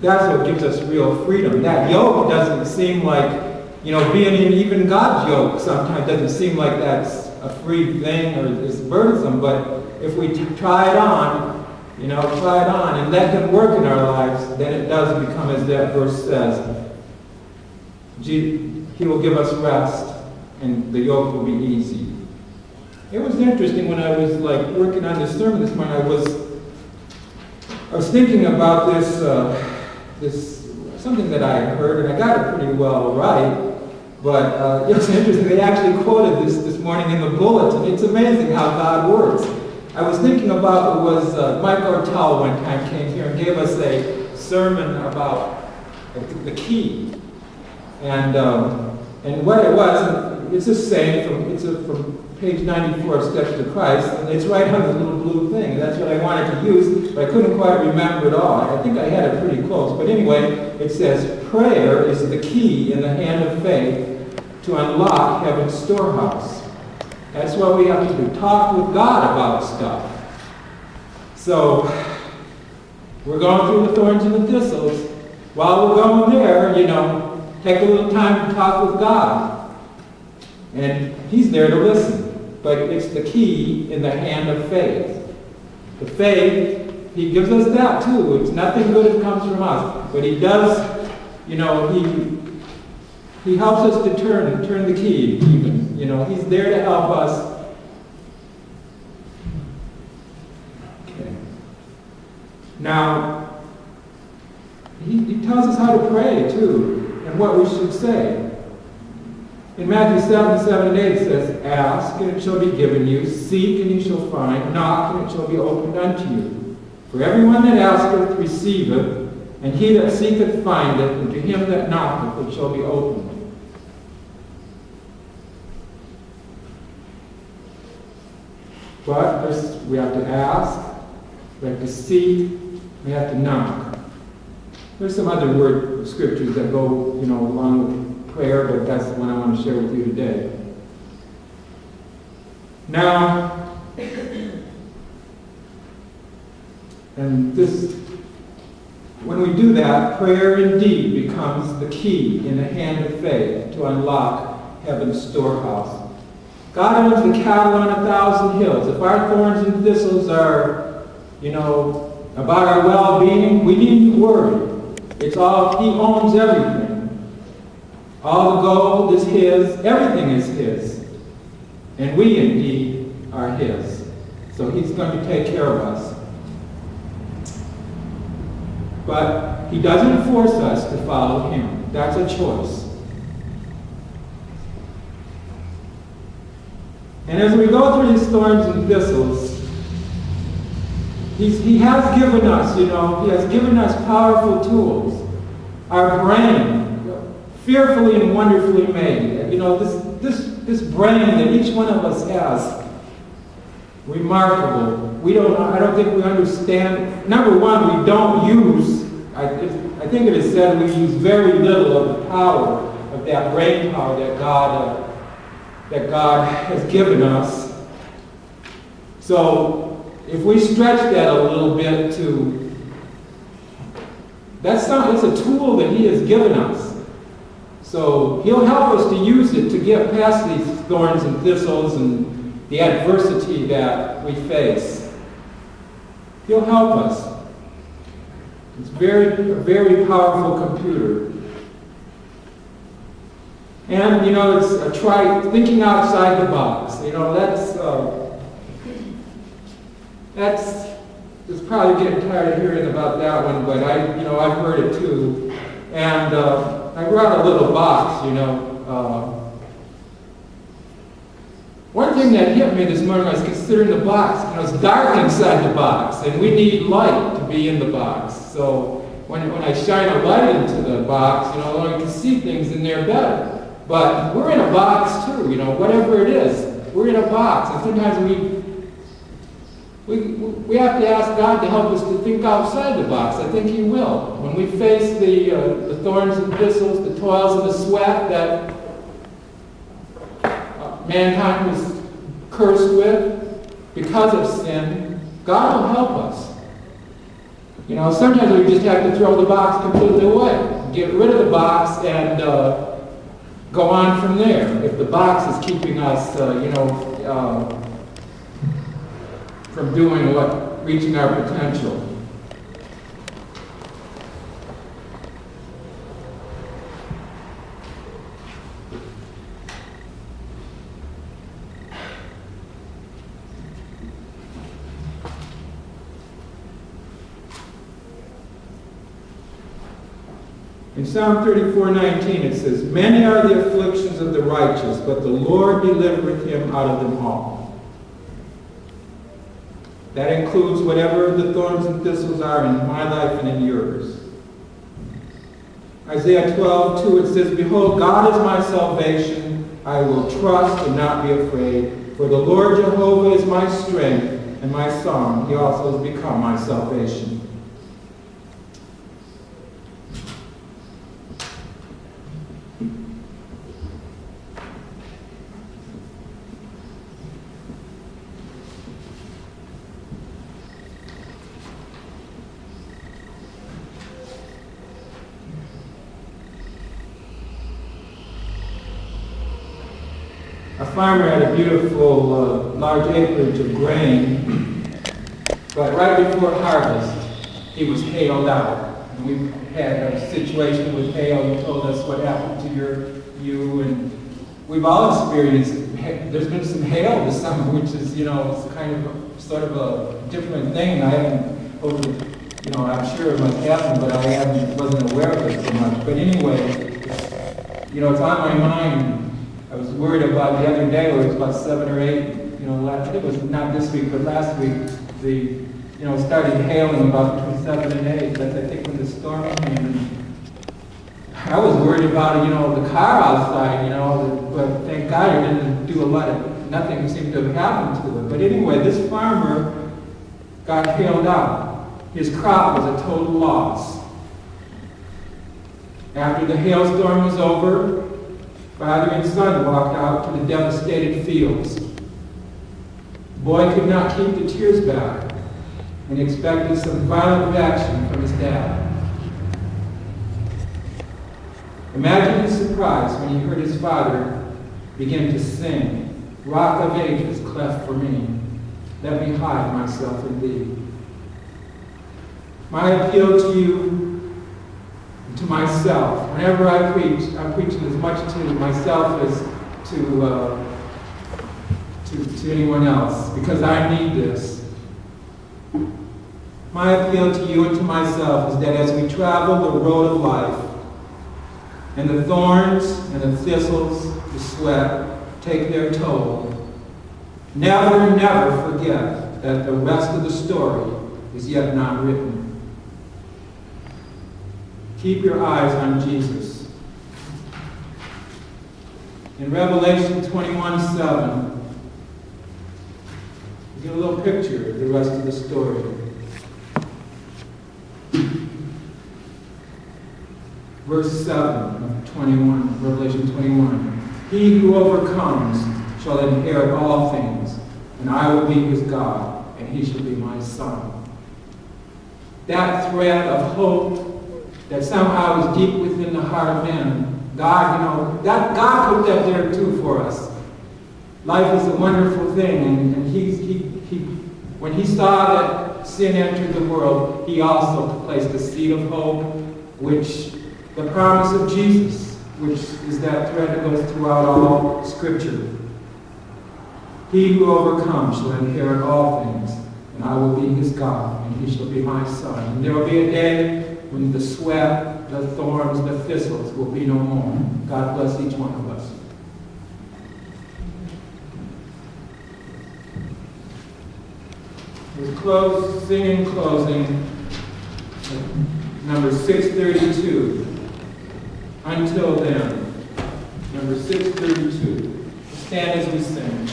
That's what gives us real freedom. That yoke doesn't seem like, being in even God's yoke sometimes doesn't seem like that's a free thing or it's burdensome. But if we try it on, and let Him work in our lives, then it does become, as that verse says, He will give us rest and the yoke will be easy. It was interesting when I was working on this sermon this morning. I was thinking about this something that I heard, and I got it pretty well right. But it was interesting. They actually quoted this morning in the bulletin. It's amazing how God works. I was thinking about it was Mike Ortel one time came here and gave us a sermon about the key, and what it was. It's a saying from page 94 of Steps to Christ, and it's right on the little blue thing. That's what I wanted to use, but I couldn't quite remember it all. I think I had it pretty close. But anyway, it says, prayer is the key in the hand of faith to unlock heaven's storehouse. That's what we have to do, talk with God about stuff. So, we're going through the thorns and the thistles. While we're going there, take a little time to talk with God. And He's there to listen. But it's the key in the hand of faith. The faith, He gives us that too. It's nothing good that comes from us. But He does, He helps us to turn the key even. He's there to help us. Okay. Now, He tells us how to pray too, and what we should say. In Matthew 7:7-8 it says, ask, and it shall be given you. Seek, and you shall find. Knock, and it shall be opened unto you. For everyone that asketh receiveth, and he that seeketh findeth, and to him that knocketh it shall be opened. But we have to ask, we have to seek, we have to knock. There's some other scriptures that go, along with prayer, but that's the one I want to share with you today. Now, when we do that, prayer indeed becomes the key in the hand of faith to unlock heaven's storehouse. God owns the cattle on 1,000 hills. If our thorns and thistles are, about our well-being, we needn't worry. It's all, He owns everything. All the gold is His, everything is His. And we indeed are His. So He's going to take care of us. But He doesn't force us to follow Him. That's a choice. And as we go through these thorns and thistles, He has given us, He has given us powerful tools. Our brain, fearfully and wonderfully made. This brain that each one of us has, remarkable. I don't think we understand. Number one, we don't use, I think it is said we use very little of the power of that brain power that God has given us. So, if we stretch that a little bit it's a tool that He has given us. So He'll help us to use it to get past these thorns and thistles and the adversity that we face. He'll help us. It's a very powerful computer. And, it's try thinking outside the box. It's probably getting tired of hearing about that one, but I've heard it too. And I brought a little box, One thing that hit me this morning, I was considering the box. It's dark inside the box, and we need light to be in the box. So when I shine a light into the box, I can see things in there better. But we're in a box too, whatever it is. We're in a box, and sometimes we have to ask God to help us to think outside the box. I think He will. When we face the thorns and thistles, the toils and the sweat that mankind was cursed with because of sin, God will help us. You know, sometimes we just have to throw the box completely away. Get rid of the box and go on from there. If the box is keeping us, from doing reaching our potential. In Psalm 34:19 it says, "Many are the afflictions of the righteous, but the Lord delivereth him out of them all." That includes whatever the thorns and thistles are in my life and in yours. Isaiah 12:2 it says, "Behold, God is my salvation. I will trust and not be afraid. For the Lord Jehovah is my strength and my song. He also has become my salvation." A farmer had a beautiful large acreage of grain, but right before harvest, he was hailed out. And we had a situation with hail. You told us what happened to you, and we've all experienced. There's been some hail this summer, which is, it's kind of sort of a different thing. I haven't, I'm sure it must happen, but I wasn't aware of it so much. But anyway, it's on my mind. I was worried about the other day where it was about 7 or 8, it was not this week, but last week, it started hailing about between 7 and 8. That's, I think, when the storm came. And I was worried about, the car outside, but thank God it didn't do nothing seemed to have happened to it. But anyway, this farmer got hailed out. His crop was a total loss. After the hailstorm was over, father and son walked out to the devastated fields. The boy could not keep the tears back and expected some violent reaction from his dad. Imagine his surprise when he heard his father begin to sing, "Rock of Ages, cleft for me, let me hide myself in thee." My appeal to you, to myself, whenever I preach, I'm preaching as much to myself as to anyone else, because I need this. My appeal to you and to myself is that as we travel the road of life, and the thorns and the thistles, the sweat, take their toll, never, never forget that the rest of the story is yet not written. Keep your eyes on Jesus. In Revelation 21:7, you get a little picture of the rest of the story. Verse 7 of 21, Revelation 21. "He who overcomes shall inherit all things, and I will be his God, and he shall be my son." That thread of hope that somehow is deep within the heart of man. God, God put that there too for us. Life is a wonderful thing, and he when he saw that sin entered the world, he also placed a seed of hope, which the promise of Jesus, which is that thread that goes throughout all Scripture. "He who overcomes shall inherit all things, and I will be his God, and he shall be my son." And there will be a day when the sweat, the thorns, the thistles will be no more. God bless each one of us. We'll sing in closing, number 632. Until then, number 632. Stand as we sing.